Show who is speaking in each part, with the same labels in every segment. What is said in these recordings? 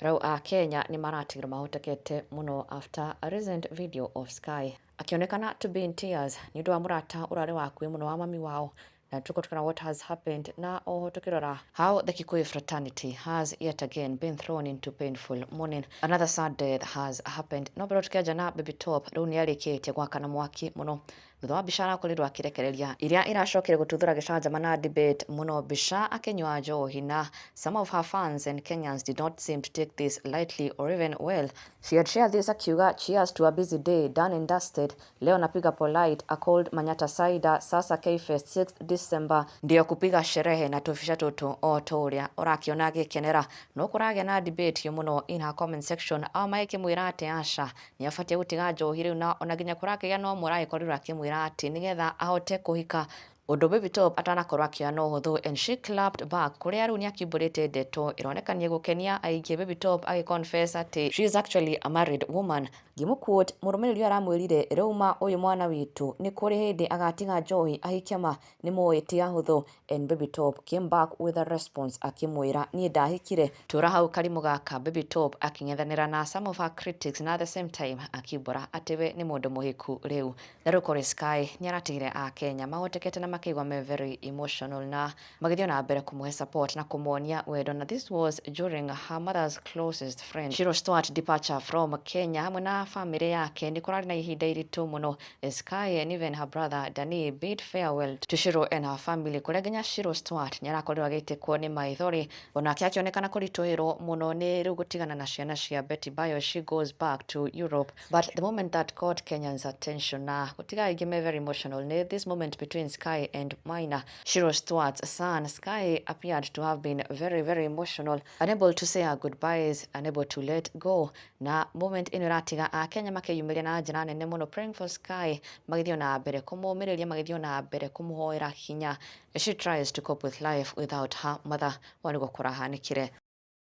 Speaker 1: Rau a Kenya ni maratigĩrwo mahotekete mũno after a recent video of Sky akionekana to be in tears nĩ ũndũ wa mũrata ũrarĩ wakuĩ mũno wa mami wao, na tukotokana what has happened na oho tukirora how the Kikuyu fraternity has yet again been thrown into painful mourning. Another sad death has happened. No pero tukiaja na Baby Top rĩu nĩ arĩkĩtie gwakana mwaki mũno thutha wa mbica arakorirwo akĩrekereria iria iracokire gũtuthũra gĩcanjama na debate mũno, mbica akĩnyua njohi, na some of her fans and Kenyans did not seem to take this lightly or even well. She had shared this akiuga cheers to a busy day done and dusted, leo napiga polite, a cold manyata cider, sasa K-Fest 6th December ndio kupiga sherehe na tufisha tutu o toria orakiona agĩkenera. No kũragĩa na debate yo mũno in her comment section, au maĩkĩmwĩra atĩ aca nĩ abatie gũtiga njohi rĩu, na ona nginya kũrakĩgĩa no mũragĩkorirwo akĩmwĩra atĩ nĩgetha ahote kũhika ũndũ Baby Top atanakorwo akĩoya na ũhũthũ, and she clapped back kũrĩa rĩu nĩ akiumbũrĩte ndeto ĩroneka nĩ gũkenia aingĩ. Baby Top agĩconfess atĩ she is actually a married woman. Ngĩmũquote, mũrũmĩrĩri aramwĩrire rauma ũyũ mwana witũ nĩ kũrĩ hĩndĩ agatiga njohi ahikie ma nĩ mũĩ ti ahũthũ, and Baby Top came back with a response akĩmwĩra niĩ ndahikire tũra hau karimũ gaka. Baby Top akĩng'ethanĩra na some of her critics na at the same time akiumbũra atĩ we nĩ mũndũ mũhiku rĩu. Na rĩu kũrĩ Sky nĩ aratigire a Kenya mahotekete na makĩigua me very emotional na magĩthiĩ na mbere kũmũhe support na kũmuonia wendo, na this was during her mother's closest friend Shiro Stewart departure from Kenya. Hamwe na family yake nĩ kũrarĩ na ihinda iritũ mũno. Sky and even her brother Danny bid farewell to Shiro and her family, kũrĩa nginya Shiro Stewart nĩ arakorirwo agĩitĩkwo nĩ maithori, onake akĩonekana kũritũhĩrwo mũno nĩ rĩu gũtigana na ciana cia Betty Bayo. She goes back to Europe, but the moment that caught Kenyans attention na gũtiga aingĩ me very emotional nĩ this moment between Sky and Maina, Shiro Stewart's son. Sky appeared to have been very very emotional, unable to say her goodbyes, unable to let go, na moment ĩno ĩratiga a Kenya makĩyumĩria na njĩra nene mũno, praying for Sky, magĩthiĩ na mbere kũmũmĩrĩria, magĩthiĩ na mbere kũmũhoera hinya as she tries to cope with life without her mother. Wa nĩguo kũrahanĩkire.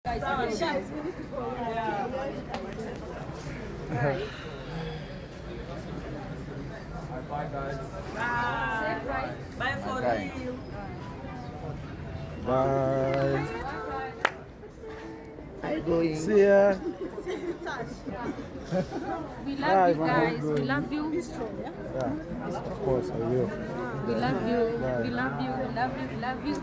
Speaker 2: Bye, guys.
Speaker 3: Bye.
Speaker 2: Bye for
Speaker 3: Okay.
Speaker 2: real.
Speaker 3: Bye.
Speaker 2: I'm going.
Speaker 3: See ya.
Speaker 4: We love
Speaker 3: Bye,
Speaker 4: you
Speaker 3: Mama.
Speaker 4: guys. We love you.
Speaker 3: Yeah, of course I will.
Speaker 4: We love you.
Speaker 3: Bye.
Speaker 4: We love you. We love you. We love you.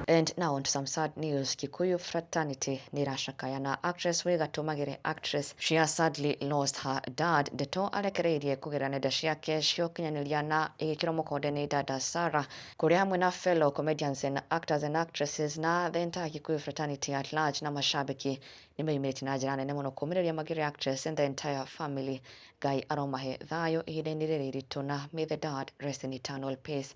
Speaker 1: And now on to some sad news. Kikuyu fraternity nĩ iracakayana. Actress Wĩgatũmagĩre actress, she has sadly lost her dad. Ndeto arekereirie kũgerera nenda ciake cia ũkinyanĩria na ĩgĩkĩrwo mũkonde nĩ dada Sarah, kũrĩa hamwe na fellow comedians and actors and actresses na the entire Kikuyu fraternity at large na mashabiki nĩ meyumĩrĩtie na njĩra nene mũno kũmĩrĩria Magire actress and the entire family. Ngai aromahe thayũ ihinda-inĩ rĩrĩ iritũ, na may the dad rest in eternal peace.